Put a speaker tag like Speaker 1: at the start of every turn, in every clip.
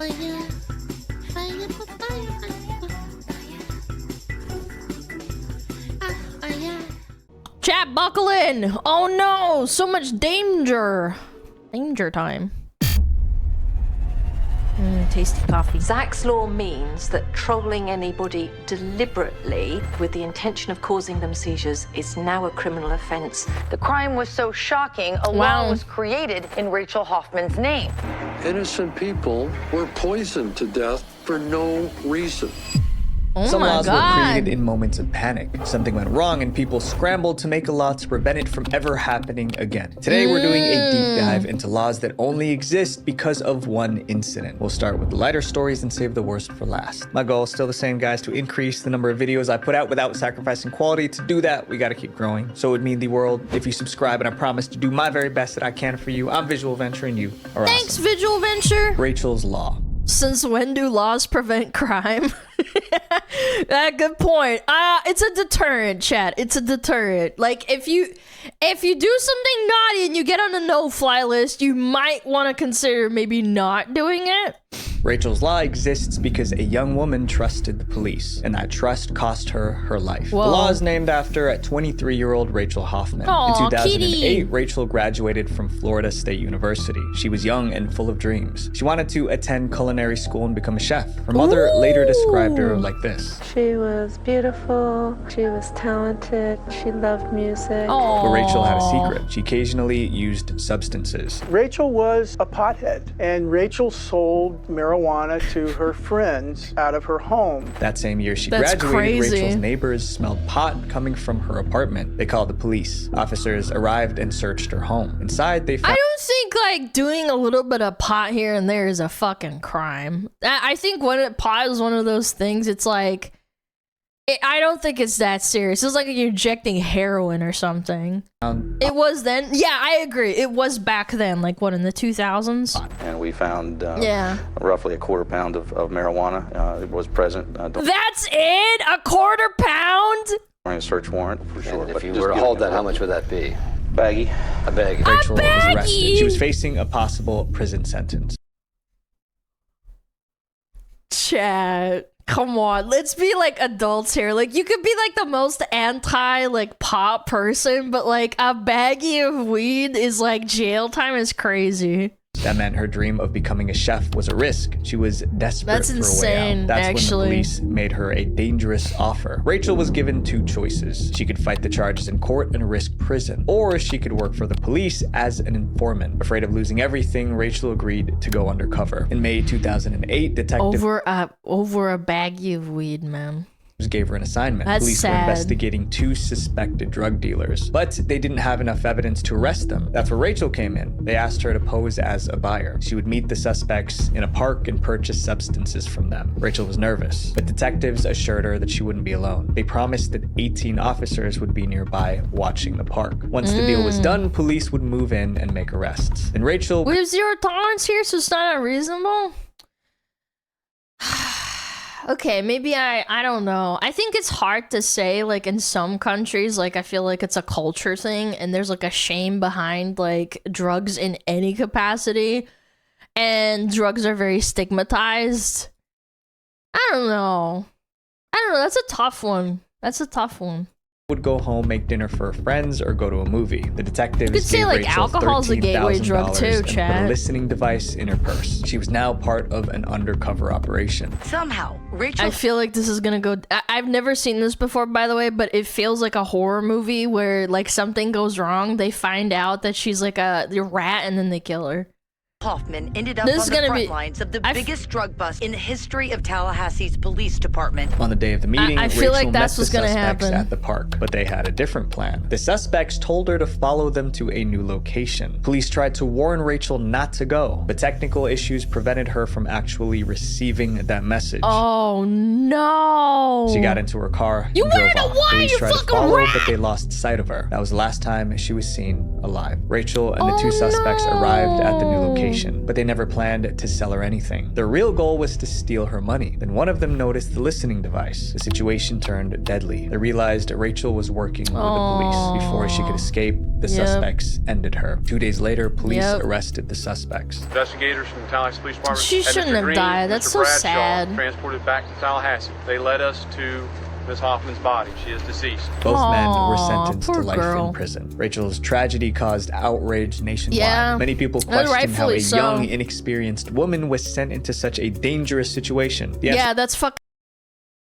Speaker 1: Fire, fire, fire, fire.
Speaker 2: Chat, buckle in! Oh no, so much danger. Danger time. Tasty coffee.
Speaker 3: Zach's law means that trolling anybody deliberately with the intention of causing them seizures is now a criminal offense.
Speaker 4: The crime was so shocking, a law was created in Rachel Hoffman's name.
Speaker 5: Innocent people were poisoned to death for no reason.
Speaker 2: Oh
Speaker 6: Some
Speaker 2: my
Speaker 6: laws were
Speaker 2: God.
Speaker 6: created in moments of panic. Something went wrong and people scrambled to make a law to prevent it from ever happening again. Today we're doing a deep dive into laws that only exist because of one incident. We'll start with the lighter stories and save the worst for last. My goal is still the same, guys, to increase the number of videos I put out without sacrificing quality. To do that, we gotta keep growing. So it would mean the world if you subscribe, and I promise to do my very best that I can for you. I'm Visual Venture and you are
Speaker 2: Thanks,
Speaker 6: awesome.
Speaker 2: Visual Venture.
Speaker 6: Rachel's Law.
Speaker 2: Since when do laws prevent crime? Good point. It's a deterrent, chat. It's a deterrent. Like if you do something naughty and you get on a no-fly list, you might want to consider maybe not doing it.
Speaker 6: Rachel's Law exists because a young woman trusted the police, and that trust cost her her life.
Speaker 2: Whoa.
Speaker 6: The law is named after a 23-year-old Rachel Hoffman.
Speaker 2: Aw,
Speaker 6: In 2008,
Speaker 2: kitty.
Speaker 6: Rachel graduated from Florida State University. She was young and full of dreams. She wanted to attend culinary school and become a chef. Her mother later described her like this.
Speaker 7: She was beautiful, she was talented, she loved music.
Speaker 2: Aww.
Speaker 6: But Rachel had a secret. She occasionally used substances.
Speaker 8: Rachel was a pothead, and Rachel sold marijuana to her friends out of her home.
Speaker 6: That same year she
Speaker 2: That's
Speaker 6: graduated,
Speaker 2: crazy.
Speaker 6: Rachel's neighbors smelled pot coming from her apartment. They called the police. Officers arrived and searched her home. Inside, they
Speaker 2: I
Speaker 6: found
Speaker 2: don't think like doing a little bit of pot here and there is a fucking crime. I think pot is one of those things. It's like I don't think it's that serious. It's like you're injecting heroin or something. It was then. Yeah, I agree. It was back then. Like what, in the 2000s?
Speaker 9: And we found
Speaker 2: Yeah.
Speaker 9: roughly a quarter pound of marijuana. It was present
Speaker 2: That's it? A quarter pound?
Speaker 9: during a search warrant, for sure.
Speaker 10: And if
Speaker 9: But
Speaker 10: you
Speaker 9: just
Speaker 10: were to
Speaker 9: giving
Speaker 10: hold
Speaker 9: it
Speaker 10: that,
Speaker 9: a
Speaker 10: how much would that be?
Speaker 9: baggie?
Speaker 10: A bag.
Speaker 6: Rachel was
Speaker 2: baggie.
Speaker 6: arrested. She was facing a possible prison sentence.
Speaker 2: Chat. Come on, let's be like adults here. Like you could be like the most anti like pot person, but like a baggie of weed is like jail time is crazy.
Speaker 6: That meant her dream of becoming a chef was a risk. She was desperate
Speaker 2: That's
Speaker 6: for a way
Speaker 2: insane,
Speaker 6: out. That's
Speaker 2: actually.
Speaker 6: when the police made her a dangerous offer. Rachel was given two choices. She could fight the charges in court and risk prison, or she could work for the police as an informant. Afraid of losing everything, Rachel agreed to go undercover. In May 2008, detectives
Speaker 2: Over a baggie of weed, man.
Speaker 6: gave her an assignment.
Speaker 2: That's
Speaker 6: Police were
Speaker 2: sad.
Speaker 6: investigating two suspected drug dealers, but they didn't have enough evidence to arrest them. That's where Rachel came in. They asked her to pose as a buyer. She would meet the suspects in a park and purchase substances from them. Rachel was nervous, but detectives assured her that she wouldn't be alone. They promised that 18 officers would be nearby watching the park. Once the deal was done, police would move in and make arrests. And Rachel
Speaker 2: We have zero tolerance here, so it's not unreasonable. Okay, maybe I don't know. I think it's hard to say, like, in some countries, like, I feel like it's a culture thing, and there's, like, a shame behind, like, drugs in any capacity, and drugs are very stigmatized. I don't know. That's a tough one. Would
Speaker 6: go home, make dinner for friends, or go to a movie. The detectives
Speaker 2: You could say,
Speaker 6: gave
Speaker 2: like,
Speaker 6: Rachel
Speaker 2: alcohol's a gateway
Speaker 6: $13,000
Speaker 2: drug too,
Speaker 6: and put a
Speaker 2: chat.
Speaker 6: listening device in her purse. She was now part of an undercover operation.
Speaker 4: Somehow, Rachel
Speaker 2: I feel like this is gonna go. I've never seen this before, by the way, but it feels like a horror movie where like something goes wrong. They find out that she's like a rat, and then they kill her.
Speaker 4: Hoffman ended up
Speaker 2: This
Speaker 4: on
Speaker 2: is
Speaker 4: the
Speaker 2: gonna
Speaker 4: front
Speaker 2: be-
Speaker 4: lines of the
Speaker 2: I f-
Speaker 4: biggest drug bust in the history of Tallahassee's police department.
Speaker 6: On the day of the meeting,
Speaker 2: I feel like
Speaker 6: Rachel
Speaker 2: that's
Speaker 6: met the
Speaker 2: what's gonna
Speaker 6: suspects
Speaker 2: happen.
Speaker 6: at the park, but they had a different plan. The suspects told her to follow them to a new location. Police tried to warn Rachel not to go, but technical issues prevented her from actually receiving that message.
Speaker 2: Oh no!
Speaker 6: She got into her car
Speaker 2: You
Speaker 6: and drove
Speaker 2: wearing a
Speaker 6: off.
Speaker 2: wire,
Speaker 6: Police
Speaker 2: you
Speaker 6: tried to
Speaker 2: fucking
Speaker 6: follow,
Speaker 2: rat!
Speaker 6: but they lost sight of her. That was the last time she was seen alive. Rachel and the two
Speaker 2: Oh,
Speaker 6: suspects
Speaker 2: no.
Speaker 6: arrived at the new location. medication, but they never planned to sell her anything. Their real goal was to steal her money. Then one of them noticed the listening device. The situation turned deadly. They realized Rachel was working with the police. Before she could escape, the suspects ended her. 2 days later, police arrested the suspects.
Speaker 10: Investigators from the Tallahassee Police Department.
Speaker 2: She shouldn't have died. That's so sad.
Speaker 10: Transported back to Tallahassee. They led us to Miss Hoffman's body. She is deceased.
Speaker 6: Both men were sentenced to life in prison. Rachel's tragedy caused outrage nationwide.
Speaker 2: Yeah,
Speaker 6: many people questioned how a
Speaker 2: so.
Speaker 6: young, inexperienced woman was sent into such a dangerous situation.
Speaker 2: Yeah, that's fuck.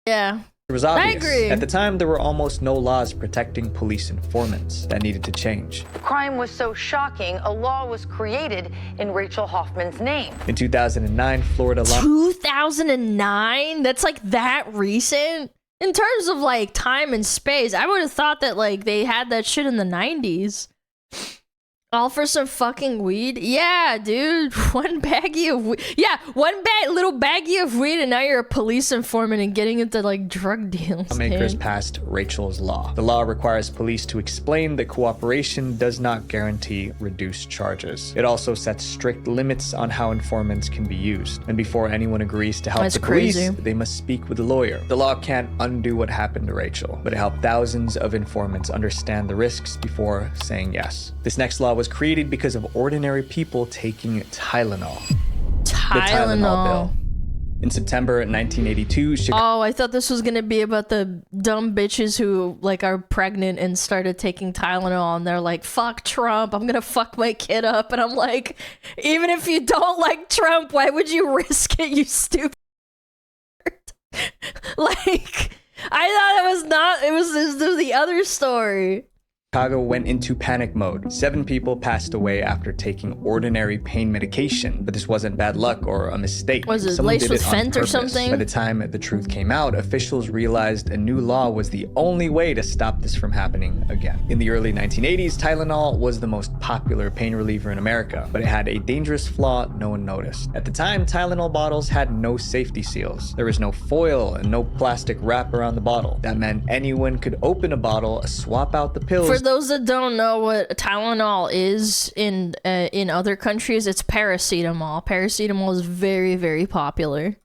Speaker 2: Yeah.
Speaker 6: It was obvious.
Speaker 2: I agree.
Speaker 6: At the time, there were almost no laws protecting police informants. That needed to change.
Speaker 4: The crime was so shocking, a law was created in Rachel Hoffman's name.
Speaker 6: In 2009, Florida law.
Speaker 2: 2009? That's like that recent? In terms of like time and space, I would have thought that like they had that shit in the 90s. All for some fucking weed? Yeah, dude. One baggie of weed. Yeah, little baggie of weed, and now you're a police informant and getting into like drug deals.
Speaker 6: Lawmakers passed Rachel's law. The law requires police to explain that cooperation does not guarantee reduced charges. It also sets strict limits on how informants can be used. And before anyone agrees to help the police, they must speak with a lawyer. The law can't undo what happened to Rachel, but it helped thousands of informants understand the risks before saying yes. This next law was created because of ordinary people taking Tylenol. The Tylenol bill. In September 1982,
Speaker 2: Oh, I thought this was gonna be about the dumb bitches who like are pregnant and started taking Tylenol, and they're like, "Fuck Trump! I'm gonna fuck my kid up." And I'm like, even if you don't like Trump, why would you risk it, you stupid? Like, I thought it was not. It was the other story.
Speaker 6: Chicago went into panic mode. 7 people passed away after taking ordinary pain medication, but this wasn't bad luck or a mistake.
Speaker 2: Was it
Speaker 6: Someone
Speaker 2: laced
Speaker 6: did
Speaker 2: with
Speaker 6: it on
Speaker 2: fent or
Speaker 6: purpose.
Speaker 2: something?
Speaker 6: By the time the truth came out, officials realized a new law was the only way to stop this from happening again. In the early 1980s, Tylenol was the most popular pain reliever in America, but it had a dangerous flaw no one noticed. At the time, Tylenol bottles had no safety seals. There was no foil and no plastic wrap around the bottle. That meant anyone could open a bottle, swap out the pills.
Speaker 2: For those that don't know what Tylenol is in other countries, it's paracetamol. Paracetamol is very, very popular.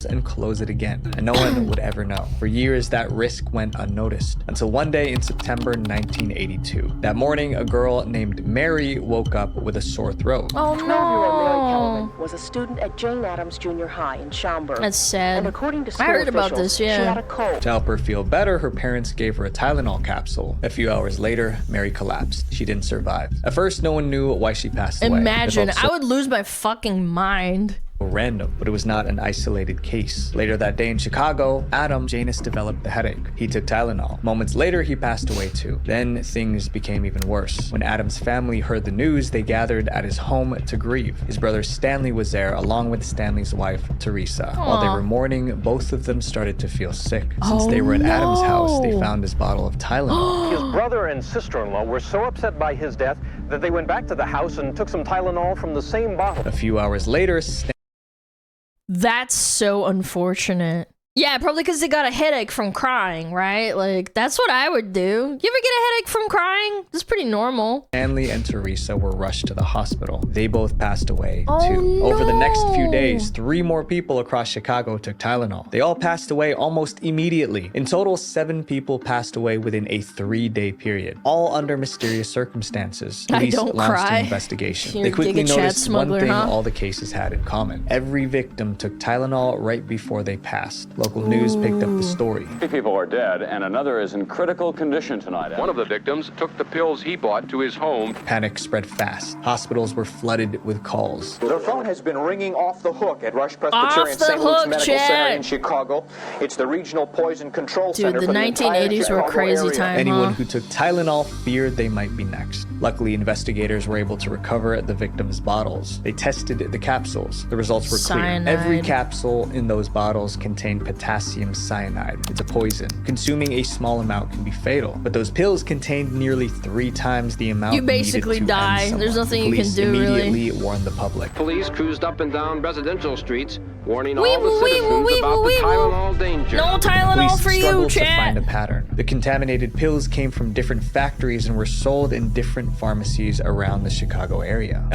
Speaker 6: And close it again, and no one would ever know. For years, that risk went unnoticed, until one day in September 1982. That morning, a girl named Mary woke up with a sore throat.
Speaker 2: Oh no!
Speaker 11: 12-year-old Mary Kellerman was a student at Jane Addams Junior High in Schaumburg.
Speaker 2: That's sad.
Speaker 11: And according to school
Speaker 2: I heard about
Speaker 11: officials,
Speaker 2: this, yeah.
Speaker 11: she had a cold.
Speaker 6: To help her feel better, her parents gave her a Tylenol capsule. A few hours later, Mary collapsed. She didn't survive. At first, no one knew why she passed away.
Speaker 2: Imagine, I would lose my fucking mind.
Speaker 6: Random, but it was not an isolated case. Later that day in Chicago, Adam Janus developed a headache. He took Tylenol. Moments later, he passed away too. Then things became even worse. When Adam's family heard the news, they gathered at his home to grieve. His brother Stanley was there, along with Stanley's wife, Teresa.
Speaker 2: Aww.
Speaker 6: While they were mourning, both of them started to feel sick. Since they were at Adam's house, they found his bottle of Tylenol.
Speaker 12: His brother and sister-in-law were so upset by his death that they went back to the house and took some Tylenol from the same bottle.
Speaker 6: A few hours later,
Speaker 2: That's so unfortunate. Yeah, probably because they got a headache from crying, right? Like, that's what I would do. You ever get a headache from crying? That's pretty normal.
Speaker 6: Stanley and Teresa were rushed to the hospital. They both passed away,
Speaker 2: Oh,
Speaker 6: too.
Speaker 2: no.
Speaker 6: Over the next few days, 3 more people across Chicago took Tylenol. They all passed away almost immediately. In total, 7 people passed away within a 3-day period, all under mysterious circumstances. Police launched an investigation. They quickly noticed one thing all the cases had in common. Every victim took Tylenol right before they passed. Local news picked up the story.
Speaker 13: 3 people are dead, and another is in critical condition tonight.
Speaker 10: One of the victims took the pills he bought to his home.
Speaker 6: Panic spread fast. Hospitals were flooded with calls.
Speaker 14: The phone has been ringing off the hook at Rush Presbyterian St. Luke's Medical Center in Chicago. It's the regional poison control center for the
Speaker 2: 1980s were a crazy time.
Speaker 6: Anyone who took Tylenol feared they might be next. Luckily, investigators were able to recover the victims' bottles. They tested the capsules. The results were clear. Every capsule in those bottles contained potassium cyanide. It's a poison. Consuming a small amount can be fatal, but those pills contained nearly 3 times the amount.
Speaker 2: You basically die. There's nothing you can do, really.
Speaker 6: Police immediately warned the public.
Speaker 10: Police cruised up and down residential streets, warning all the citizens about the Tylenol danger.
Speaker 2: No Tylenol for you,
Speaker 6: struggled to
Speaker 2: chat.
Speaker 6: find a pattern. The contaminated pills came from different factories and were sold in different pharmacies around the Chicago area.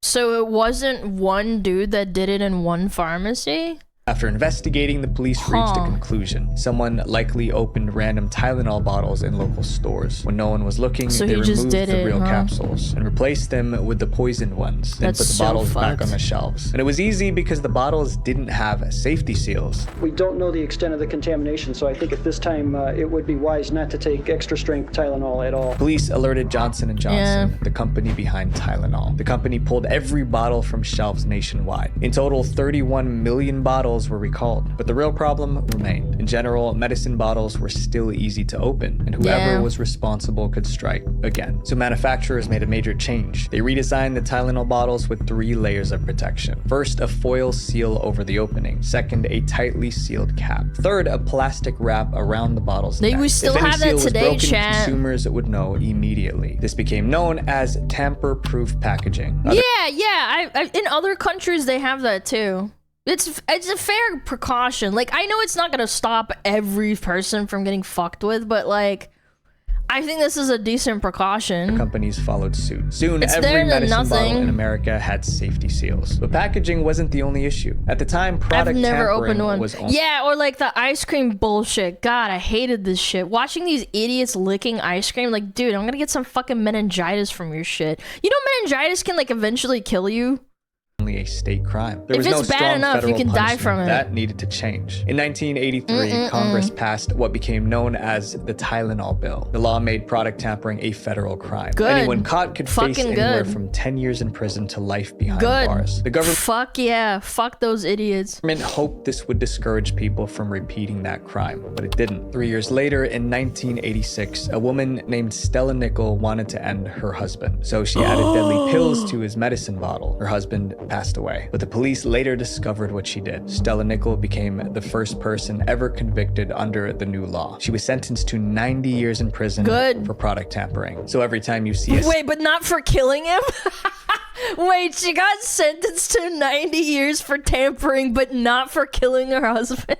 Speaker 2: So it wasn't one dude that did it in one pharmacy?
Speaker 6: After investigating, the police reached a conclusion. Someone likely opened random Tylenol bottles in local stores. When no one was looking,
Speaker 2: So
Speaker 6: they
Speaker 2: he just
Speaker 6: removed
Speaker 2: did
Speaker 6: the
Speaker 2: it,
Speaker 6: real
Speaker 2: huh?
Speaker 6: capsules and replaced them with the poisoned ones. Then
Speaker 2: That's
Speaker 6: put the
Speaker 2: so
Speaker 6: bottles back
Speaker 2: fucked.
Speaker 6: on the shelves. And it was easy because the bottles didn't have safety seals.
Speaker 15: We don't know the extent of the contamination, so I think at this time it would be wise not to take extra strength Tylenol at all.
Speaker 6: Police alerted Johnson & Johnson, the company behind Tylenol. The company pulled every bottle from shelves nationwide. In total, 31 million bottles were recalled. But the real problem remained. In general, medicine bottles were still easy to open, and whoever was responsible could strike again. So manufacturers made a major change. They redesigned the Tylenol bottles with 3 layers of protection. First, a foil seal over the opening. Second, a tightly sealed cap. Third, a plastic wrap around the bottle's neck.
Speaker 2: We still
Speaker 6: if any
Speaker 2: have
Speaker 6: seal
Speaker 2: that
Speaker 6: was
Speaker 2: today,
Speaker 6: broken,
Speaker 2: chat.
Speaker 6: consumers would know immediately. This became known as tamper-proof packaging.
Speaker 2: In other countries they have that too. It's a fair precaution. Like, I know it's not gonna stop every person from getting fucked with, but like, I think this is a decent precaution.
Speaker 6: Companies followed suit. Soon,
Speaker 2: It's
Speaker 6: every
Speaker 2: better than
Speaker 6: medicine bottle
Speaker 2: nothing.
Speaker 6: in America had safety seals. But packaging wasn't the only issue. At the time, product
Speaker 2: I've never
Speaker 6: tampering
Speaker 2: opened one.
Speaker 6: was only
Speaker 2: Yeah, or like the ice cream bullshit. God, I hated this shit. Watching these idiots licking ice cream, like, dude, I'm gonna get some fucking meningitis from your shit. You know, meningitis can like eventually kill you.
Speaker 6: a state crime. There
Speaker 2: If
Speaker 6: was no
Speaker 2: it's bad
Speaker 6: strong
Speaker 2: enough, you
Speaker 6: federal
Speaker 2: can die
Speaker 6: punishment.
Speaker 2: from it.
Speaker 6: That needed to change. In 1983, Congress passed what became known as the Tylenol Bill. The law made product tampering a federal crime.
Speaker 2: Good.
Speaker 6: Anyone caught could face
Speaker 2: Fucking
Speaker 6: anywhere
Speaker 2: good.
Speaker 6: from 10 years in prison to life behind
Speaker 2: Good.
Speaker 6: bars. The government
Speaker 2: Fuck yeah. Fuck those idiots.
Speaker 6: hoped this would discourage people from repeating that crime, but it didn't. 3 years later, in 1986, a woman named Stella Nickel wanted to end her husband, so she added deadly pills to his medicine bottle. Her husband passed away, but the police later discovered what she did. Stella Nickel became the first person ever convicted under the new law. She was sentenced to 90 years in prison for product tampering. So every time you see a
Speaker 2: Wait, but not for killing him? Wait, she got sentenced to 90 years for tampering, but not for killing her husband.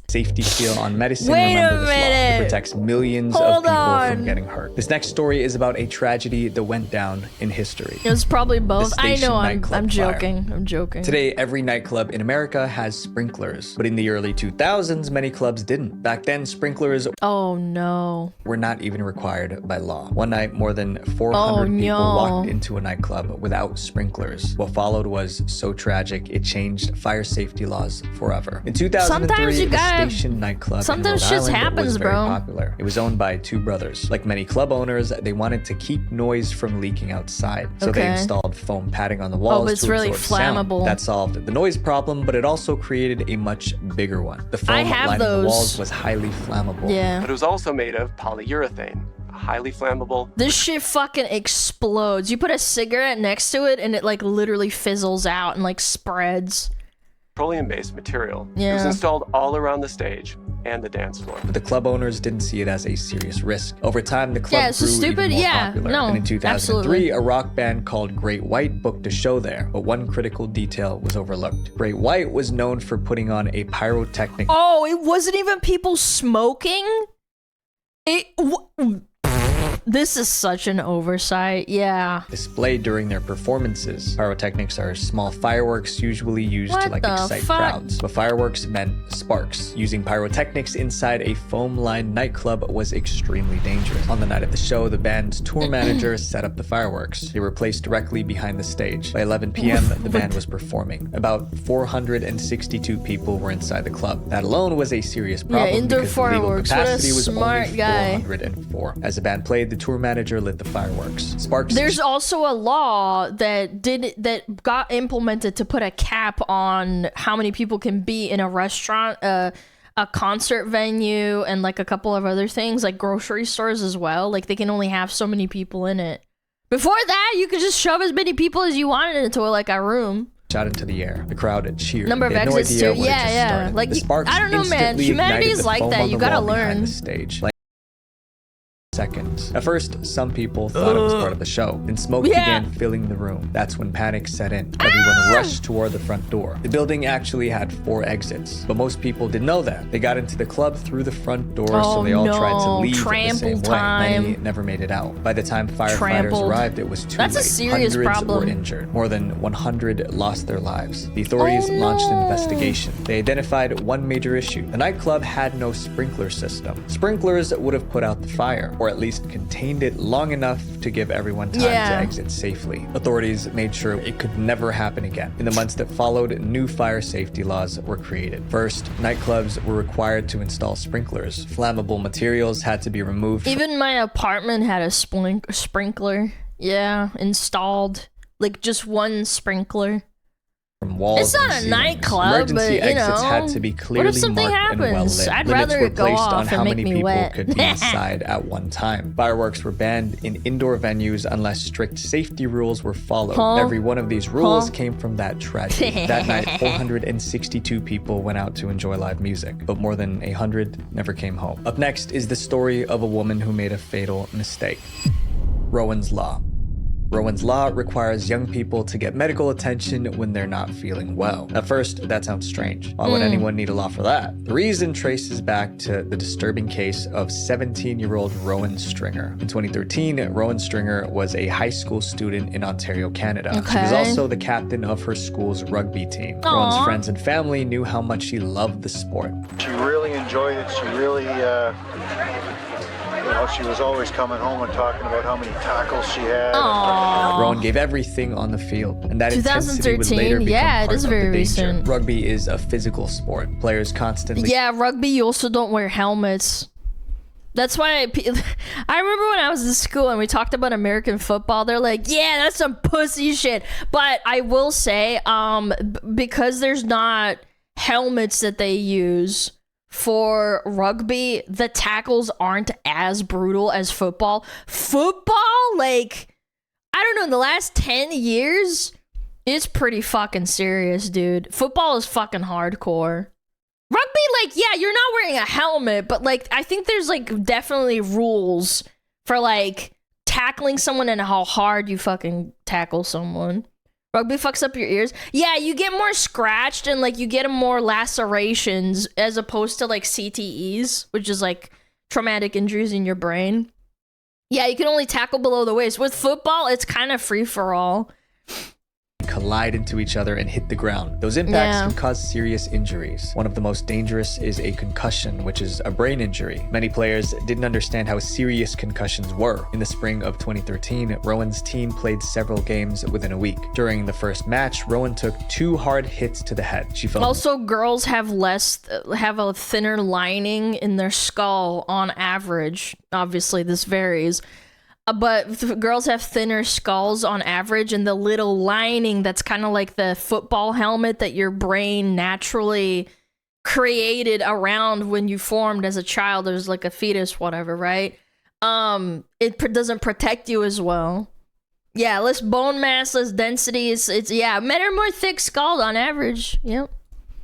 Speaker 6: safety seal on medicine,
Speaker 2: Wait a
Speaker 6: remember this law.
Speaker 2: minute.
Speaker 6: It protects millions
Speaker 2: Hold
Speaker 6: of people
Speaker 2: on.
Speaker 6: from getting hurt. This next story is about a tragedy that went down in history.
Speaker 2: It was probably both. I
Speaker 6: Station
Speaker 2: know, I'm
Speaker 6: nightclub
Speaker 2: joking.
Speaker 6: fire.
Speaker 2: I'm joking.
Speaker 6: Today, every nightclub in America has sprinklers, but in the early 2000s, many clubs didn't. Back then, sprinklers
Speaker 2: Oh no.
Speaker 6: were not even required by law. One night, more than 400 people
Speaker 2: no.
Speaker 6: walked into a nightclub without sprinklers. What followed was so tragic, it changed fire safety laws forever. In 2003,
Speaker 2: Sometimes you
Speaker 6: the
Speaker 2: gotta-
Speaker 6: Station nightclub in
Speaker 2: sometimes
Speaker 6: Rhode
Speaker 2: shit
Speaker 6: Island
Speaker 2: happens,
Speaker 6: was very
Speaker 2: bro.
Speaker 6: popular. It was owned by 2 brothers. Like many club owners, they wanted to keep noise from leaking outside. So they
Speaker 2: Okay.
Speaker 6: installed foam padding on the walls
Speaker 2: but it's
Speaker 6: to
Speaker 2: really
Speaker 6: absorb sound.
Speaker 2: flammable.
Speaker 6: That solved the noise problem, but it also created a much bigger one. The foam
Speaker 2: I have
Speaker 6: lining the
Speaker 2: those.
Speaker 6: walls was highly flammable.
Speaker 2: Yeah.
Speaker 16: But it was also made of polyurethane, highly flammable.
Speaker 2: This shit fucking explodes. You put a cigarette next to it and it like literally fizzles out and like spreads.
Speaker 16: Petroleum-based material. It was
Speaker 2: Yeah.
Speaker 16: installed all around the stage and the dance floor.
Speaker 6: But the club owners didn't see it as a serious risk. Over time, the club
Speaker 2: Yeah, it's
Speaker 6: grew
Speaker 2: stupid.
Speaker 6: even more
Speaker 2: Yeah,
Speaker 6: popular.
Speaker 2: no,
Speaker 6: And in 2003,
Speaker 2: absolutely.
Speaker 6: a rock band called Great White booked a show there, but one critical detail was overlooked. Great White was known for putting on a pyrotechnic
Speaker 2: Oh, it wasn't even people smoking? This is such an oversight. Yeah.
Speaker 6: display during their performances. Pyrotechnics are small fireworks usually used to
Speaker 2: What
Speaker 6: like
Speaker 2: the
Speaker 6: excite
Speaker 2: fuck?
Speaker 6: crowds, but fireworks meant sparks. Using pyrotechnics inside a foam-lined nightclub was extremely dangerous. On the night of the show, the band's tour manager set up the fireworks. They were placed directly behind the stage. By 11 p.m., the band was performing. About 462 people were inside the club. That alone was a serious problem
Speaker 2: indoor
Speaker 6: because the legal
Speaker 2: fireworks. What a
Speaker 6: capacity was
Speaker 2: smart
Speaker 6: only
Speaker 2: guy.
Speaker 6: 404. As the band played, the tour manager lit the fireworks. Sparks
Speaker 2: There's also a law that got implemented to put a cap on how many people can be in a restaurant, a concert venue, and like a couple of other things, like grocery stores as well. Like they can only have so many people in it. Before that, you could just shove as many people as you wanted into like a room.
Speaker 6: shot into the air. The crowd cheered.
Speaker 2: Number of
Speaker 6: They had no
Speaker 2: exits
Speaker 6: idea
Speaker 2: too.
Speaker 6: what had
Speaker 2: Yeah,
Speaker 6: just
Speaker 2: yeah.
Speaker 6: started.
Speaker 2: Like
Speaker 6: The sparks
Speaker 2: I don't know, man.
Speaker 6: instantly
Speaker 2: Humanity
Speaker 6: ignited
Speaker 2: is
Speaker 6: the
Speaker 2: like
Speaker 6: foam
Speaker 2: that.
Speaker 6: on
Speaker 2: You
Speaker 6: the
Speaker 2: gotta
Speaker 6: wall behind
Speaker 2: learn.
Speaker 6: the stage. Like seconds. At first, some people thought it was part of the show. Then smoke began filling the room. That's when panic set in. Everyone rushed toward the front door. The building actually had 4 exits, but most people didn't know that. They got into the club through the front door, so they all tried to leave the same way. Many never made it out. By the time firefighters arrived, it was too late.
Speaker 2: That's a serious problem.
Speaker 6: Were injured. More than 100 lost their lives. The authorities launched an investigation. They identified one major issue. The nightclub had no sprinkler system. Sprinklers would have put out the fire, or at least contained it long enough to give everyone time to exit safely. Authorities made sure it could never happen again. In the months that followed, new fire safety laws were created. First, nightclubs were required to install sprinklers. Flammable materials had to be removed.
Speaker 2: Even my apartment had a sprinkler. Yeah, installed. Like just one sprinkler.
Speaker 6: From walls
Speaker 2: it's not a nightclub, but you know,
Speaker 6: had to be clearly
Speaker 2: what if something
Speaker 6: happens? And well lit.
Speaker 2: I'd
Speaker 6: Limits
Speaker 2: rather
Speaker 6: were
Speaker 2: it go
Speaker 6: placed
Speaker 2: off
Speaker 6: on
Speaker 2: and
Speaker 6: how
Speaker 2: make
Speaker 6: many
Speaker 2: me
Speaker 6: people
Speaker 2: wet.
Speaker 6: could be inside at one time. Fireworks were banned in indoor venues unless strict safety rules were followed. Every one of these rules came from that tragedy. That night, 462 people went out to enjoy live music, but more than 100 never came home. Up next is the story of a woman who made a fatal mistake. Rowan's Law. Rowan's Law requires young people to get medical attention when they're not feeling well. At first, that sounds strange. Why would anyone need a law for that? The reason traces back to the disturbing case of 17-year-old Rowan Stringer. In 2013, Rowan Stringer was a high school student in Ontario, Canada. She was also the captain of her school's rugby team. Rowan's friends and family knew how much she loved the sport.
Speaker 17: She really enjoyed it. She really, you know, she was always coming home and talking about how many tackles she had.
Speaker 6: Rowan gave everything on the field, and that intensity would later become part
Speaker 2: it is
Speaker 6: of
Speaker 2: very
Speaker 6: the danger.
Speaker 2: recent.
Speaker 6: Rugby is a physical sport. Players constantly...
Speaker 2: Yeah, rugby, you also don't wear helmets. That's why I remember when I was in school and we talked about American football, they're like, yeah, that's some pussy shit. But I will say, because there's not helmets that they use for rugby, the tackles aren't as brutal as football. Football, like, I don't know, in the last 10 years, it's pretty fucking serious, dude. Football is fucking hardcore. Rugby, like, yeah, you're not wearing a helmet, but, like, I think there's, like, definitely rules for, like, tackling someone and how hard you fucking tackle someone. Rugby fucks up your ears. Yeah, you get more scratched and, like, you get more lacerations as opposed to, like, CTEs, which is, like, traumatic injuries in your brain. Yeah, you can only tackle below the waist. With football, it's kind of free-for-all.
Speaker 6: Collide into each other and hit the ground. Those impacts can cause serious injuries. One of the most dangerous is a concussion, which is a brain injury. Many players didn't understand how serious concussions were. In the spring of 2013, Rowan's team played several games within a week. During the first match, Rowan took 2 hard hits to the head. She felt...
Speaker 2: Also, girls have a thinner lining in their skull on average. Obviously, this varies. But girls have thinner skulls on average, and the little lining that's kind of like the football helmet that your brain naturally created around when you formed as a child. There's like a fetus, whatever, right? It doesn't protect you as well. Yeah, less bone mass, less density. It's yeah, men are more thick-skulled on average. Yep.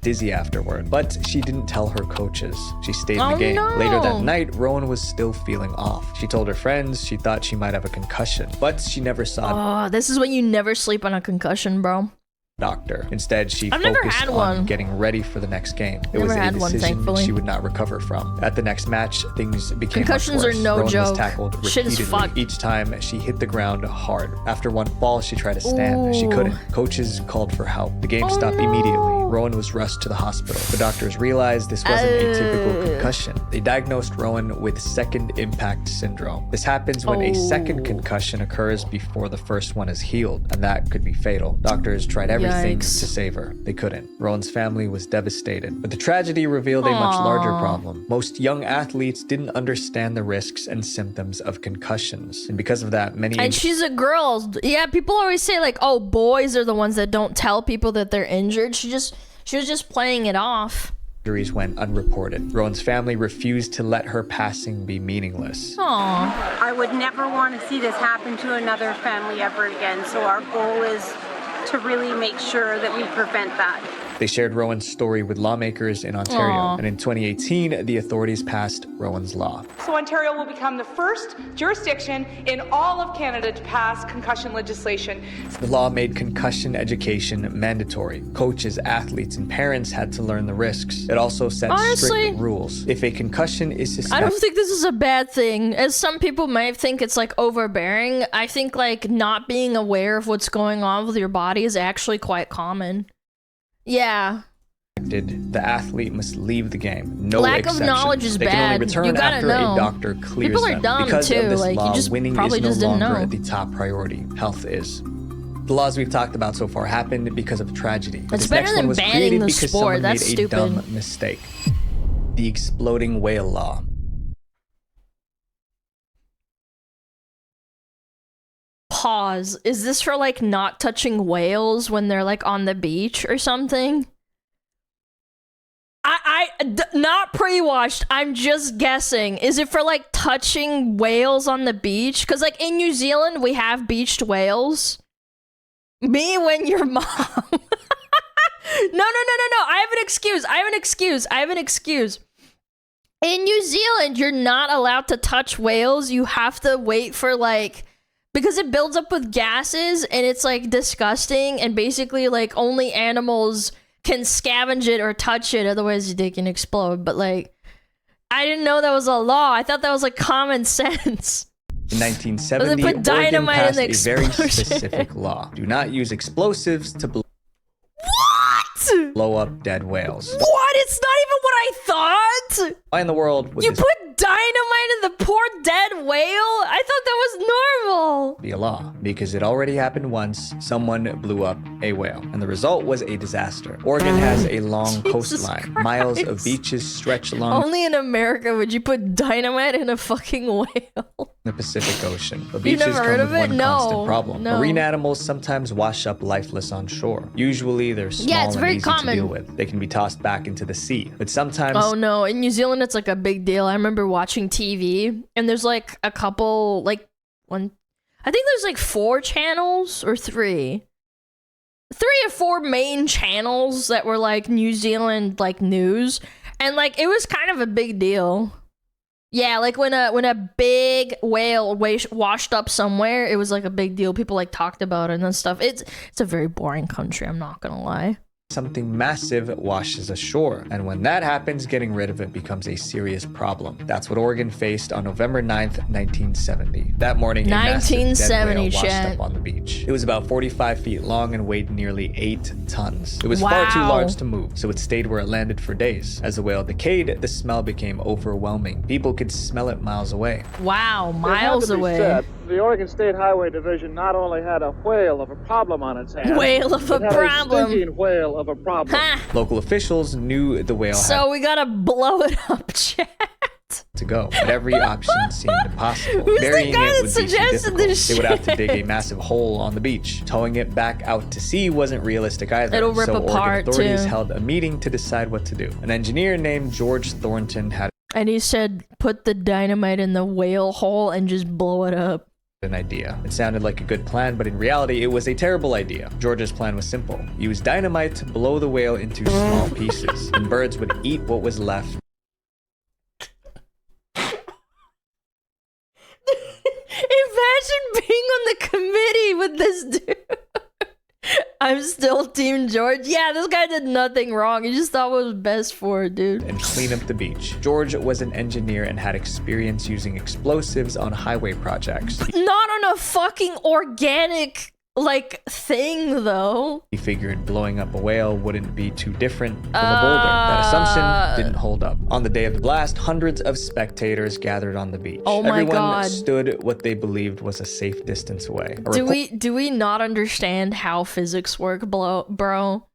Speaker 6: Dizzy afterward, but she didn't tell her coaches. She stayed in the game.
Speaker 2: No.
Speaker 6: Later that night, Rowan was still feeling off. She told her friends she thought she might have a concussion, but she never saw
Speaker 2: this is when you never sleep on a concussion, bro.
Speaker 6: Doctor. Instead, she
Speaker 2: I've never
Speaker 6: focused
Speaker 2: had
Speaker 6: on
Speaker 2: one.
Speaker 6: getting ready for the next game. It
Speaker 2: Never
Speaker 6: was a
Speaker 2: had one,
Speaker 6: decision
Speaker 2: thankfully.
Speaker 6: she would not recover from. At the next match, things became
Speaker 2: Concussions
Speaker 6: much worse.
Speaker 2: are no
Speaker 6: Rowan
Speaker 2: joke.
Speaker 6: was tackled
Speaker 2: Shit is
Speaker 6: repeatedly.
Speaker 2: fucked.
Speaker 6: Each time she hit the ground hard. After one fall, she tried to stand. She
Speaker 2: Ooh.
Speaker 6: couldn't. Coaches called for help. The game stopped immediately. Rowan was rushed to the hospital. The doctors realized this wasn't a typical concussion. They diagnosed Rowan with second impact syndrome. This happens when a second concussion occurs before the first one is healed, and that could be fatal. Doctors tried everything to save her. They couldn't. Rowan's family was devastated. But the tragedy revealed a much larger problem. Most young athletes didn't understand the risks and symptoms of concussions. And because of that, many...
Speaker 2: And she's a girl. Yeah, people always say, like, oh, boys are the ones that don't tell people that they're injured. She was just playing it off.
Speaker 6: Injuries went unreported. Rowan's family refused to let her passing be meaningless.
Speaker 2: Aww.
Speaker 18: I would never want to see this happen to another family ever again. So our goal is to really make sure that we prevent that.
Speaker 6: They shared Rowan's story with lawmakers in Ontario, and in 2018, the authorities passed Rowan's law.
Speaker 19: So Ontario will become the first jurisdiction in all of Canada to pass concussion legislation.
Speaker 6: The law made concussion education mandatory. Coaches, athletes, and parents had to learn the risks. It also set strict rules. If a concussion is suspected...
Speaker 2: I don't think this is a bad thing. As some people might think it's like overbearing, I think like not being aware of what's going on with your body is actually quite common. Yeah.
Speaker 6: The athlete must leave the game. No
Speaker 2: Lack
Speaker 6: exceptions.
Speaker 2: of knowledge is
Speaker 6: they can only
Speaker 2: bad.
Speaker 6: return
Speaker 2: You gotta
Speaker 6: after
Speaker 2: know.
Speaker 6: a doctor clears
Speaker 2: People are
Speaker 6: them.
Speaker 2: dumb
Speaker 6: Because
Speaker 2: too.
Speaker 6: of this
Speaker 2: Like
Speaker 6: law,
Speaker 2: you just
Speaker 6: winning
Speaker 2: probably
Speaker 6: is no
Speaker 2: just didn't
Speaker 6: longer
Speaker 2: know.
Speaker 6: the top priority. Health is. The laws we've talked about so far happened because of tragedy. But
Speaker 2: It's
Speaker 6: this next
Speaker 2: better
Speaker 6: one
Speaker 2: than
Speaker 6: was
Speaker 2: banning
Speaker 6: created
Speaker 2: the
Speaker 6: because
Speaker 2: sport.
Speaker 6: someone
Speaker 2: That's
Speaker 6: made
Speaker 2: stupid.
Speaker 6: a dumb mistake. The exploding whale law.
Speaker 2: Pause. Is this for like not touching whales when they're like on the beach or something? Not pre-watched. I'm just guessing. Is it for like touching whales on the beach? Because like in New Zealand, we have beached whales. Me when your mom. No. I have an excuse. In New Zealand, you're not allowed to touch whales. You have to wait for like, because it builds up with gases and it's like disgusting, and basically like only animals can scavenge it or touch it, otherwise they can explode. But like, I didn't know that was a law. I thought that was like common sense.
Speaker 6: In 1970,
Speaker 2: put
Speaker 6: Oregon
Speaker 2: dynamite
Speaker 6: passed
Speaker 2: in the
Speaker 6: a very
Speaker 2: explosion.
Speaker 6: specific law. Do not use explosives to blow up dead whales.
Speaker 2: What? It's not even what I thought.
Speaker 6: Why in the world would
Speaker 2: You
Speaker 6: this
Speaker 2: put dynamite in the poor dead whale? I thought that was normal.
Speaker 6: be a law? Because it already happened once. Someone blew up a whale, and the result was a disaster. Oregon has a long coastline. Miles of beaches stretch along
Speaker 2: Only in America would you put dynamite in a fucking whale.
Speaker 6: the Pacific Ocean. But
Speaker 2: You
Speaker 6: beaches
Speaker 2: never
Speaker 6: come
Speaker 2: heard
Speaker 6: with
Speaker 2: of it?
Speaker 6: one
Speaker 2: No,
Speaker 6: constant problem.
Speaker 2: no.
Speaker 6: Marine animals sometimes wash up lifeless on shore. Usually they're small
Speaker 2: Yeah, it's
Speaker 6: and
Speaker 2: very
Speaker 6: easy
Speaker 2: common.
Speaker 6: to deal with. They can be tossed back into the sea. But sometimes
Speaker 2: Oh no, in New Zealand it's like a big deal. I remember watching TV and there's like a couple, like one, I think there's like 4 channels or 3 or 4 main channels that were like New Zealand like news, and like it was kind of a big deal. Yeah, like when a big whale washed up somewhere, it was like a big deal. People like talked about it and stuff. It's a very boring country, I'm not gonna lie.
Speaker 6: something massive washes ashore. And when that happens, getting rid of it becomes a serious problem. That's what Oregon faced on November 9th, 1970. That morning, a massive dead whale washed up on the beach. It was about 45 feet long and weighed nearly 8 tons. It was far too large to move, so it stayed where it landed for days. As the whale decayed, the smell became overwhelming. People could smell it miles away.
Speaker 2: Wow, miles away.
Speaker 17: Said, the Oregon State Highway Division not only had a whale of a problem on its hands,
Speaker 2: whale of a problem.
Speaker 17: A stinking whale of a problem.
Speaker 6: Local officials knew the whale
Speaker 2: so we gotta blow it up, chat.
Speaker 6: To go, but every option seemed impossible.
Speaker 2: Who's
Speaker 6: Burying
Speaker 2: the guy
Speaker 6: it
Speaker 2: that
Speaker 6: would be too
Speaker 2: suggested
Speaker 6: difficult.
Speaker 2: this
Speaker 6: They would have to
Speaker 2: shit?
Speaker 6: dig a massive hole on the beach. Towing it back out to sea wasn't realistic either.
Speaker 2: It'll rip
Speaker 6: so
Speaker 2: apart,
Speaker 6: Oregon authorities
Speaker 2: too.
Speaker 6: held a meeting to decide what to do. An engineer named George Thornton had
Speaker 2: And he said, put the dynamite in the whale hole and just blow it up.
Speaker 6: an idea. It sounded like a good plan, but in reality, it was a terrible idea. George's plan was simple. Use dynamite to blow the whale into small pieces, and birds would eat what was left.
Speaker 2: Imagine being on the committee with this dude. I'm still Team George. Yeah, this guy did nothing wrong. He just thought what was best for it, dude.
Speaker 6: And clean up the beach. George was an engineer and had experience using explosives on highway projects.
Speaker 2: Not on a fucking organic, like, thing, though.
Speaker 6: He figured blowing up a whale wouldn't be too different from a boulder. That assumption didn't hold up. On the day of the blast, hundreds of spectators gathered on the beach.
Speaker 2: Oh my
Speaker 6: Everyone
Speaker 2: God.
Speaker 6: stood what they believed was a safe distance away. A
Speaker 2: Do we not understand how physics work, bro?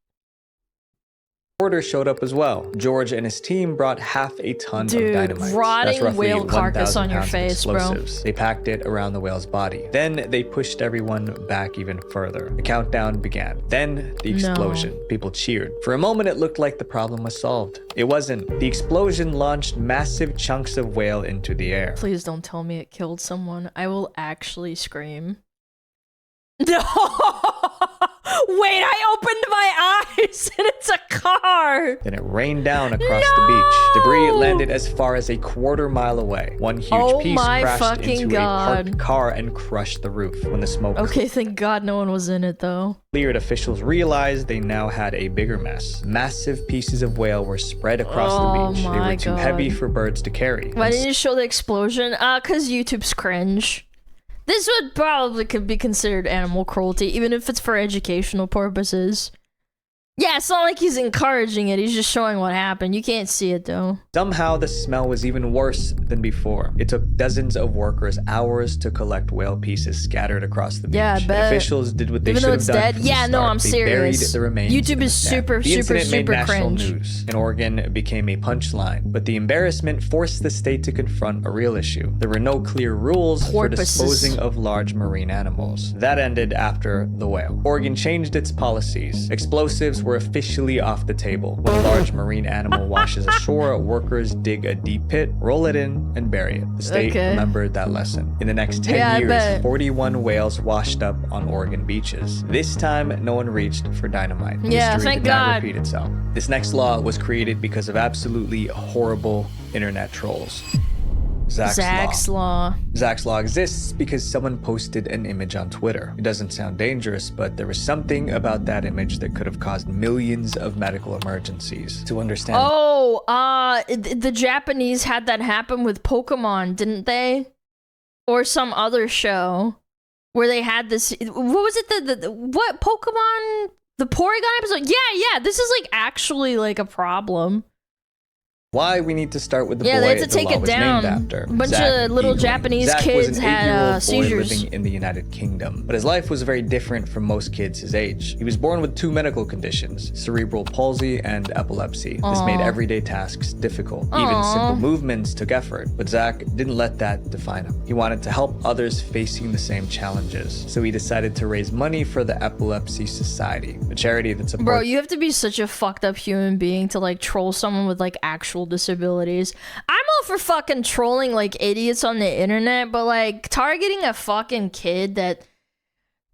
Speaker 6: reporter showed up as well. George and his team brought half a ton
Speaker 2: Dude,
Speaker 6: of dynamite.
Speaker 2: rotting
Speaker 6: That's roughly
Speaker 2: whale carcass
Speaker 6: 1,000
Speaker 2: on your
Speaker 6: pounds of
Speaker 2: face, bro.
Speaker 6: explosives. They packed it around the whale's body. Then they pushed everyone back even further. The countdown began. Then the explosion. People cheered. For a moment, it looked like the problem was solved. It wasn't. The explosion launched massive chunks of whale into the air.
Speaker 2: Please don't tell me it killed someone. I will actually scream. No! Wait, I opened my eyes and it's a car!
Speaker 6: Then it rained down across the beach. Debris landed as far as a quarter-mile away. One huge piece crashed into a parked car and crushed the roof. When the smoke
Speaker 2: thank God no one was in it though.
Speaker 6: cleared, officials realized they now had a bigger mess. Massive pieces of whale were spread across the beach. They were too heavy for birds to carry.
Speaker 2: Why didn't you show the explosion? Cause YouTube's cringe. This would probably could be considered animal cruelty, even if it's for educational purposes. Yeah, it's not like he's encouraging it, he's just showing what happened. You can't see it though.
Speaker 6: Somehow the smell was even worse than before. It took dozens of workers hours to collect whale pieces scattered across the beach.
Speaker 2: Yeah, I bet.
Speaker 6: Officials did what they
Speaker 2: Even
Speaker 6: should
Speaker 2: though
Speaker 6: have
Speaker 2: it's
Speaker 6: done
Speaker 2: dead?
Speaker 6: from the
Speaker 2: Yeah, no,
Speaker 6: start.
Speaker 2: I'm
Speaker 6: They
Speaker 2: serious.
Speaker 6: buried the remains
Speaker 2: YouTube
Speaker 6: in the
Speaker 2: is
Speaker 6: sand.
Speaker 2: super
Speaker 6: The incident made
Speaker 2: super
Speaker 6: national
Speaker 2: cringe.
Speaker 6: news, and Oregon became a punchline. But the embarrassment forced the state to confront a real issue. There were no clear rules for disposing of large marine animals. That ended after the whale. Oregon changed its policies. Explosives were officially off the table. When a large marine animal washes ashore, workers dig a deep pit, roll it in, and bury it. The state remembered that lesson. In the next 10 years, 41 whales washed up on Oregon beaches. This time, no one reached for dynamite.
Speaker 2: Yeah,
Speaker 6: History
Speaker 2: thank
Speaker 6: did not
Speaker 2: God.
Speaker 6: repeat itself. This next law was created because of absolutely horrible internet trolls. Zach's Law. Zach's Law exists because someone posted an image on Twitter. It doesn't sound dangerous, but there was something about that image that could have caused millions of medical emergencies. To understand.
Speaker 2: The Japanese had that happen with Pokemon, didn't they? Or some other show where they had this. What was it? What Pokemon? The Porygon episode? Yeah. This is like actually like a problem.
Speaker 6: Why we need to start with the boy
Speaker 2: they had to take
Speaker 6: the law
Speaker 2: it
Speaker 6: was
Speaker 2: down.
Speaker 6: named after.
Speaker 2: A bunch
Speaker 6: Zach
Speaker 2: of little
Speaker 6: Eagling.
Speaker 2: Japanese
Speaker 6: Zach
Speaker 2: kids
Speaker 6: was an
Speaker 2: had
Speaker 6: 8-year-old boy
Speaker 2: seizures.
Speaker 6: living in the United Kingdom, but his life was very different from most kids his age. He was born with 2 medical conditions, cerebral palsy and epilepsy. This made everyday tasks difficult. Even simple movements took effort, but Zach didn't let that define him. He wanted to help others facing the same challenges, so he decided to raise money for the Epilepsy Society, a charity that supports—
Speaker 2: Bro, you have to be such a fucked up human being to like troll someone with like actual disabilities. I'm all for fucking trolling like idiots on the internet, but like targeting a fucking kid that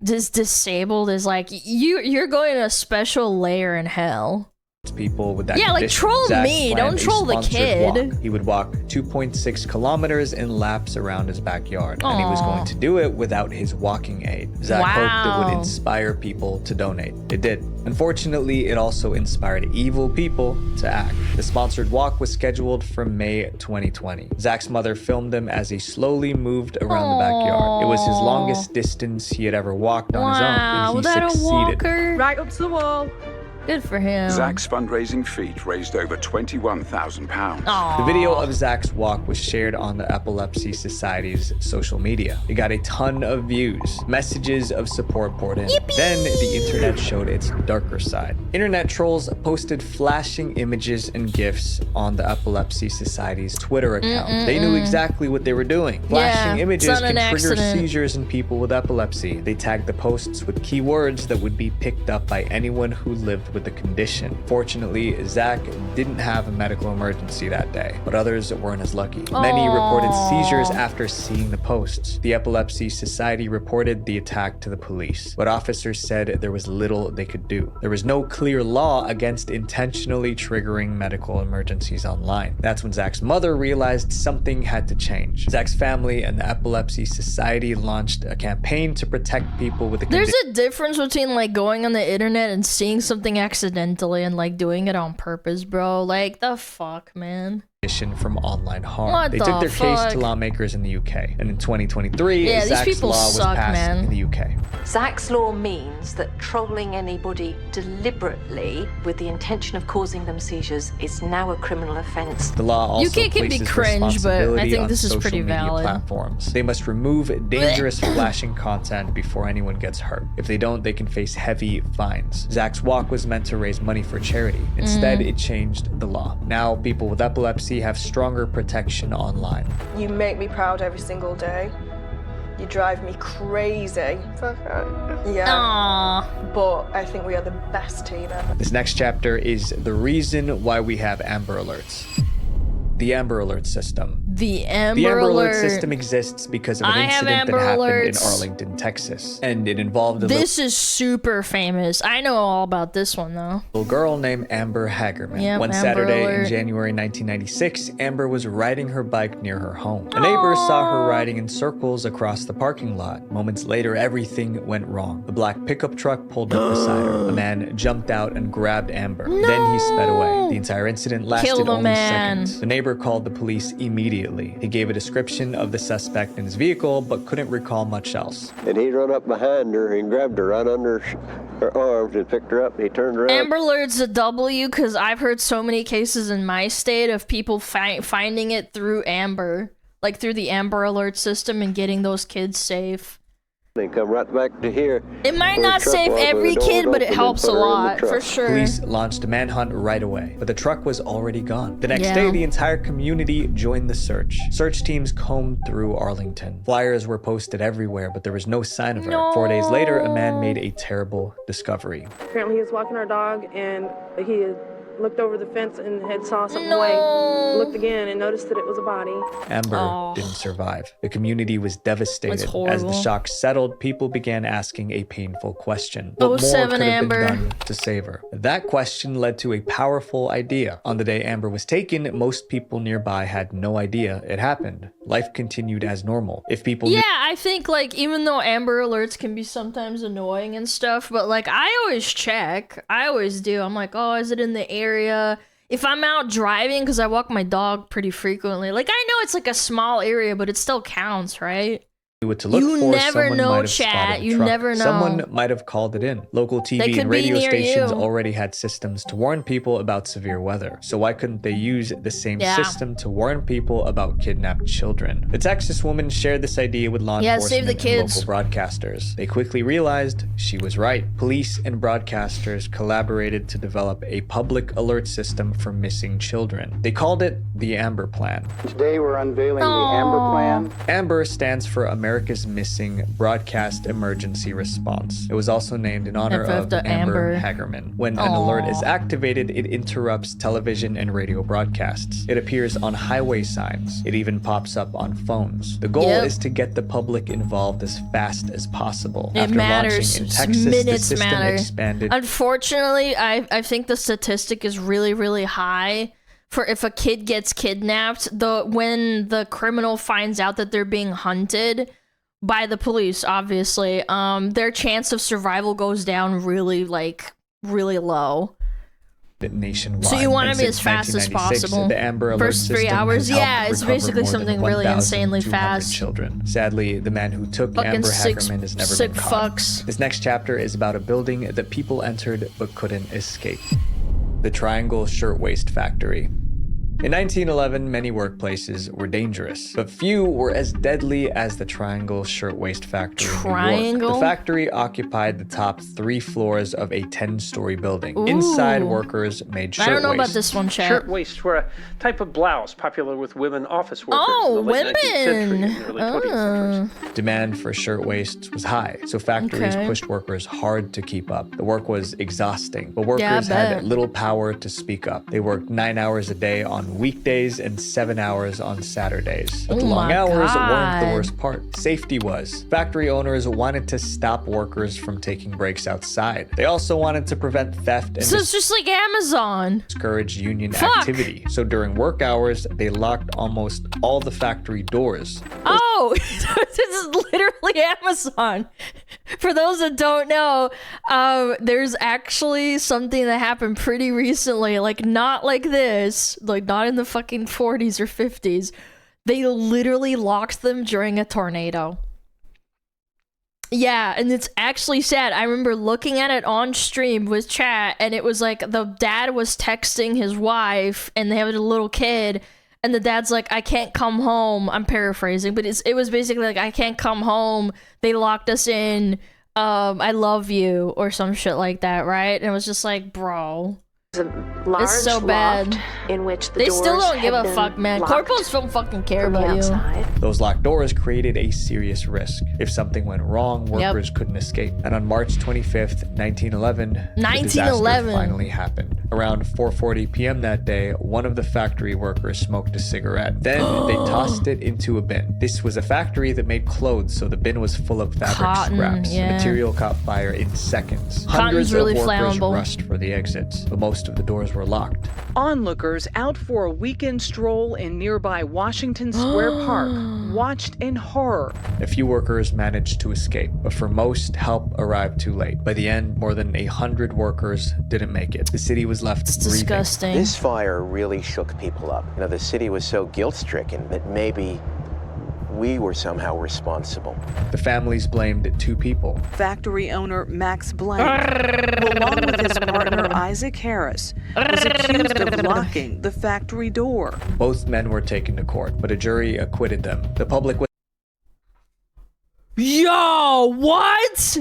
Speaker 2: is disabled is like you're going to a special layer in hell.
Speaker 6: people with that
Speaker 2: like
Speaker 6: condition.
Speaker 2: troll
Speaker 6: Zach
Speaker 2: me,
Speaker 6: planned
Speaker 2: don't
Speaker 6: a
Speaker 2: troll the
Speaker 6: sponsored
Speaker 2: kid.
Speaker 6: walk. He would walk 2.6 kilometers in laps around his backyard, and he was
Speaker 2: Aw.
Speaker 6: going to do it without his walking aid. Zach hoped it would inspire people to donate. It did. Unfortunately, it also inspired evil people to act. The sponsored walk was scheduled for May 2020. Zach's mother filmed him as he slowly moved around the backyard. It was his longest distance he had ever walked on his own, and he
Speaker 2: without a
Speaker 6: succeeded.
Speaker 2: walker.
Speaker 18: Right up to the wall.
Speaker 2: Good for him.
Speaker 20: Zach's fundraising feat raised over £21,000.
Speaker 6: The video of Zach's walk was shared on the Epilepsy Society's social media. It got a ton of views. Messages of support poured in. Then the internet showed its darker side. Internet trolls posted flashing images and GIFs on the Epilepsy Society's Twitter account. They knew exactly what they were doing. Flashing images
Speaker 2: it's not
Speaker 6: can
Speaker 2: an
Speaker 6: trigger
Speaker 2: accident.
Speaker 6: seizures in people with epilepsy. They tagged the posts with keywords that would be picked up by anyone who lived with the condition. Fortunately, Zach didn't have a medical emergency that day, but others weren't as lucky. Many reported seizures after seeing the posts. The Epilepsy Society reported the attack to the police, but officers said there was little they could do. There was no clear law against intentionally triggering medical emergencies online. That's when Zach's mother realized something had to change. Zach's family and the Epilepsy Society launched a campaign to protect people with the condition.
Speaker 2: There's a difference between like going on the internet and seeing something accidentally and like doing it on purpose, bro. Like the fuck, man.
Speaker 6: From online harm.
Speaker 2: What
Speaker 6: They
Speaker 2: the
Speaker 6: took their case
Speaker 2: fuck?
Speaker 6: to lawmakers in the UK, and in 2023,
Speaker 2: Yeah, these
Speaker 6: Zach's
Speaker 2: people
Speaker 6: law was
Speaker 2: suck,
Speaker 6: passed
Speaker 2: man.
Speaker 6: in the UK.
Speaker 3: Zach's law means that trolling anybody deliberately with the intention of causing them seizures is now a criminal offence.
Speaker 6: The law also
Speaker 2: UK can be
Speaker 6: places
Speaker 2: cringe, but I
Speaker 6: responsibility
Speaker 2: think
Speaker 6: on
Speaker 2: this is
Speaker 6: social
Speaker 2: pretty
Speaker 6: media
Speaker 2: valid.
Speaker 6: platforms. They must remove dangerous flashing content before anyone gets hurt. If they don't, they can face heavy fines. Zach's walk was meant to raise money for charity. Instead, it changed the law. Now, people with epilepsy have stronger protection online.
Speaker 7: You make me proud every single day. You drive me crazy. Yeah. But I think we are the best team ever.
Speaker 6: This next chapter is the reason why we have Amber Alerts. The Amber Alert system.
Speaker 2: The Amber,
Speaker 6: the Amber Alert
Speaker 2: Alert
Speaker 6: system exists because of an
Speaker 2: I have
Speaker 6: incident that
Speaker 2: Amber
Speaker 6: happened
Speaker 2: Alerts.
Speaker 6: in Arlington, Texas. And it involved a
Speaker 2: This is super famous. I know all about this one, though.
Speaker 6: little girl named Amber Hagerman.
Speaker 2: Yep,
Speaker 6: One
Speaker 2: Amber
Speaker 6: Saturday in
Speaker 2: Alert.
Speaker 6: January 1996, Amber was riding her bike near her home. A neighbor saw her riding in circles across the parking lot. Moments later, everything went wrong. The black pickup truck pulled up beside her. A man jumped out and grabbed Amber. Then he sped away. The entire incident lasted
Speaker 2: Kill the
Speaker 6: only
Speaker 2: man.
Speaker 6: seconds. The neighbor called the police immediately. He gave a description of the suspect in his vehicle, but couldn't recall much else.
Speaker 21: And he run up behind her and grabbed her right under her arms and picked her up, and he turned around.
Speaker 2: Amber Alert's a W because I've heard so many cases in my state of people finding it through Amber, like through the Amber Alert system and getting those kids safe.
Speaker 21: And come right back to here.
Speaker 2: It might
Speaker 21: where
Speaker 2: not
Speaker 21: the truck
Speaker 2: save
Speaker 21: was, where
Speaker 2: every
Speaker 21: the door
Speaker 2: kid, but it
Speaker 21: opened, and
Speaker 2: helps a
Speaker 21: put her in the
Speaker 2: lot,
Speaker 21: truck.
Speaker 2: for sure.
Speaker 6: Police launched a manhunt right away, but the truck was already gone. The next
Speaker 2: Yeah.
Speaker 6: day, the entire community joined the search. Search teams combed through Arlington. Flyers were posted everywhere, but there was no sign of her. 4 days later, a man made a terrible discovery.
Speaker 22: Apparently he was walking our dog and he had looked over the fence and had saw something
Speaker 2: No.
Speaker 22: white, looked again and noticed that it was a body.
Speaker 6: Amber didn't survive. The community was devastated.
Speaker 2: That's
Speaker 6: As the
Speaker 2: horrible.
Speaker 6: shock settled, people began asking a painful question. What more
Speaker 2: 07
Speaker 6: could have
Speaker 2: Amber.
Speaker 6: been done to save her? That question led to a powerful idea. On the day Amber was taken, most people nearby had no idea it happened. Life continued as normal. If people
Speaker 2: Yeah, I think like even though Amber Alerts can be sometimes annoying and stuff, but like I always check. I always do. I'm like, oh, is it in the area? If I'm out driving, because I walk my dog pretty frequently, like I know it's like a small area, but it still counts, right?
Speaker 6: knew what to look
Speaker 2: You
Speaker 6: for,
Speaker 2: never
Speaker 6: someone
Speaker 2: know,
Speaker 6: might have
Speaker 2: chat.
Speaker 6: spotted the
Speaker 2: You
Speaker 6: truck.
Speaker 2: never know.
Speaker 6: Someone might have called it in. Local
Speaker 2: They
Speaker 6: TV
Speaker 2: could
Speaker 6: and
Speaker 2: be
Speaker 6: radio
Speaker 2: near
Speaker 6: stations
Speaker 2: you.
Speaker 6: already had systems to warn people about severe weather. So why couldn't they use the same
Speaker 2: Yeah.
Speaker 6: system to warn people about kidnapped children? The Texas woman shared this idea with law
Speaker 2: Yeah,
Speaker 6: enforcement
Speaker 2: save the
Speaker 6: and
Speaker 2: kids.
Speaker 6: local broadcasters. They quickly realized she was right. Police and broadcasters collaborated to develop a public alert system for missing children. They called it the Amber Plan.
Speaker 8: Today we're unveiling the Amber Plan.
Speaker 6: Amber stands for America's Missing Broadcast Emergency Response. It was also named in honor of Amber Hagerman. When an alert is activated, it interrupts television and radio broadcasts. It appears on highway signs. It even pops up on phones. The goal is to get the public involved as fast as possible.
Speaker 2: It
Speaker 6: After
Speaker 2: matters.
Speaker 6: launching in Texas, the
Speaker 2: Minutes
Speaker 6: system
Speaker 2: matter.
Speaker 6: expanded.
Speaker 2: Unfortunately, I think the statistic is really, really high for if a kid gets kidnapped. When the criminal finds out that they're being hunted by the police, obviously, their chance of survival goes down really low.
Speaker 6: Nationwide.
Speaker 2: So you want
Speaker 6: And
Speaker 2: to be as
Speaker 6: since
Speaker 2: fast as
Speaker 6: 1996,
Speaker 2: possible.
Speaker 6: The Amber Alert
Speaker 2: First 3
Speaker 6: system
Speaker 2: hours,
Speaker 6: has helped
Speaker 2: yeah, it's
Speaker 6: recover
Speaker 2: basically
Speaker 6: more than
Speaker 2: something really
Speaker 6: 1,200
Speaker 2: insanely fast.
Speaker 6: Children. Sadly, the man who took
Speaker 2: Fucking
Speaker 6: Amber
Speaker 2: sick
Speaker 6: Hagerman has never
Speaker 2: sick
Speaker 6: been caught.
Speaker 2: fucks.
Speaker 6: This next chapter is about a building that people entered but couldn't escape. The Triangle Shirtwaist Factory. In 1911, many workplaces were dangerous, but few were as deadly as the Triangle Shirtwaist Factory in New York.
Speaker 2: Triangle?
Speaker 6: The factory occupied the top 3 floors of a 10-story building. Inside,
Speaker 2: Ooh.
Speaker 6: workers made
Speaker 2: I don't know about
Speaker 6: shirtwaists.
Speaker 2: this one, chat.
Speaker 12: Shirtwaists were a type of blouse popular with women office workers
Speaker 2: Oh,
Speaker 12: in the late 19th century and
Speaker 2: women.
Speaker 12: early 20th century.
Speaker 6: Demand for shirtwaists was high, so factories
Speaker 2: Okay.
Speaker 6: pushed workers hard to keep up. The work was exhausting, but
Speaker 2: Yeah, I
Speaker 6: workers had
Speaker 2: bet.
Speaker 6: little power to speak up. They worked 9 hours a day on weekdays and 7 hours on Saturdays. But the
Speaker 2: Oh
Speaker 6: long
Speaker 2: my
Speaker 6: hours weren't
Speaker 2: God.
Speaker 6: the worst part. Safety was. Factory owners wanted to stop workers from taking breaks outside. They also wanted to prevent theft and
Speaker 2: So it's just like Amazon.
Speaker 6: discourage union
Speaker 2: Fuck.
Speaker 6: activity. So during work hours, they locked almost all the factory doors.
Speaker 2: Oh, this is literally Amazon. For those that don't know, there's actually something that happened pretty recently, like not like this, like not in the fucking 40s or 50s. They literally locked them during a tornado. Yeah, and it's actually sad. I remember looking at it on stream with chat, and it was like the dad was texting his wife, and they have a little kid, and the dad's like, I can't come home. I'm paraphrasing, but it was basically like, I can't come home. They locked us in. I love you, or some shit like that, right? And it was just like, bro,
Speaker 3: Large
Speaker 2: it's so bad.
Speaker 3: loft in which the
Speaker 2: They
Speaker 3: doors
Speaker 2: still don't give
Speaker 3: had
Speaker 2: a
Speaker 3: been
Speaker 2: fuck, man.
Speaker 3: locked
Speaker 2: Corporals don't fucking care
Speaker 3: from the
Speaker 2: about you.
Speaker 3: outside.
Speaker 6: Those locked doors created a serious risk. If something went wrong, workers couldn't escape. And on March 25th, 1911, the disaster finally happened. Around 4:40 p.m. that day, one of the factory workers smoked a cigarette. Then they tossed it into a bin. This was a factory that made clothes, so the bin was full of fabric scraps. The material caught fire in seconds. Hundreds
Speaker 2: really
Speaker 6: of workers
Speaker 2: flammable.
Speaker 6: rushed for the exits, but most of the doors were locked.
Speaker 1: Onlookers out for a weekend stroll in nearby Washington Square Park watched in horror.
Speaker 6: A few workers managed to escape, but for most, help arrived too late. By the end, more than 100 workers didn't make it. The city was left breathing.
Speaker 2: Disgusting.
Speaker 5: This fire really shook people up. You know, the city was so guilt-stricken that maybe we were somehow responsible.
Speaker 6: The families blamed two people.
Speaker 1: Factory owner Max Blank, who along with his partner Isaac Harris, was accused of locking the factory door.
Speaker 6: Both men were taken to court, but a jury acquitted them. The public
Speaker 2: Yo, what?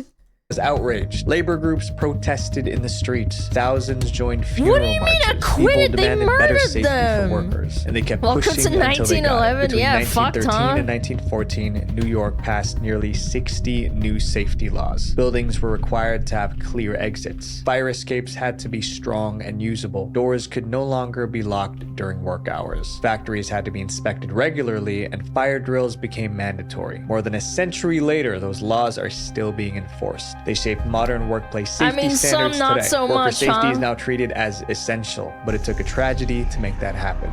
Speaker 6: was outraged. Labor groups protested in the streets. Thousands joined funeral
Speaker 2: What do you mean
Speaker 6: marches.
Speaker 2: acquitted?
Speaker 6: People
Speaker 2: They
Speaker 6: demanded better
Speaker 2: murdered
Speaker 6: safety
Speaker 2: them.
Speaker 6: for workers, and they kept
Speaker 2: Welcome
Speaker 6: pushing
Speaker 2: to
Speaker 6: until they got it.
Speaker 2: 1911.
Speaker 6: Between
Speaker 2: Yeah, fucked,
Speaker 6: 1913
Speaker 2: huh?
Speaker 6: and 1914, New York passed nearly 60 new safety laws. Buildings were required to have clear exits. Fire escapes had to be strong and usable. Doors could no longer be locked during work hours. Factories had to be inspected regularly, and fire drills became mandatory. More than a century later, those laws are still being enforced. They shaped modern workplace safety standards
Speaker 2: some not
Speaker 6: today.
Speaker 2: so
Speaker 6: Worker
Speaker 2: much,
Speaker 6: safety
Speaker 2: huh?
Speaker 6: is now treated as essential, but it took a tragedy to make that happen.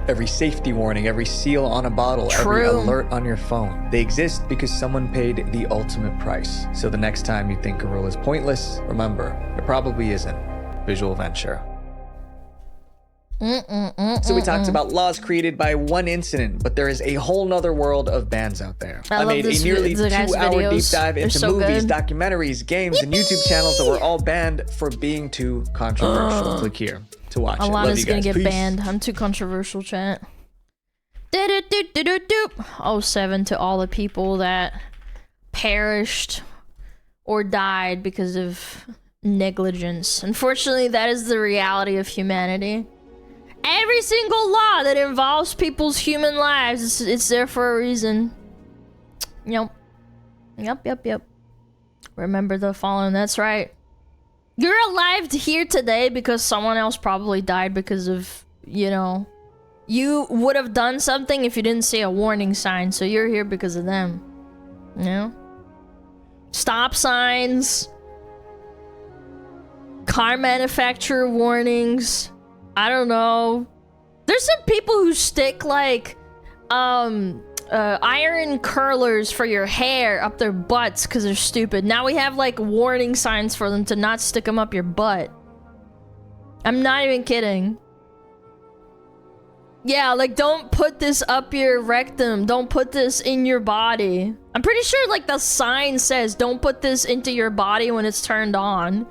Speaker 6: Every safety warning, every seal on a bottle, every
Speaker 2: True.
Speaker 6: alert on your phone, they exist because someone paid the ultimate price. So the next time you think a rule is pointless, remember, it probably isn't. Visual Venture. So we talked about laws created by one incident, but there is a whole nother world of bans out there. I made a nearly 2-hour deep dive into movies, documentaries, games, and YouTube channels that were all banned for being too controversial. Click here to watch it. Love
Speaker 2: Alana's
Speaker 6: you
Speaker 2: gonna
Speaker 6: guys.
Speaker 2: get
Speaker 6: Peace.
Speaker 2: banned. I'm too controversial, chat. 07 to all the people that perished or died because of negligence. Unfortunately, that is the reality of humanity. Every single law that involves people's human lives, it's there for a reason. Yep. Remember the fallen, that's right. You're alive here today because someone else probably died because of, you know, you would have done something if you didn't see a warning sign, so you're here because of them. You know? Stop signs. Car manufacturer warnings. I don't know. There's some people who stick like iron curlers for your hair up their butts because they're stupid. Now we have like warning signs for them to not stick them up your butt. I'm not even kidding. Yeah, like don't put this up your rectum. Don't put this in your body. I'm pretty sure like the sign says don't put this into your body when it's turned on.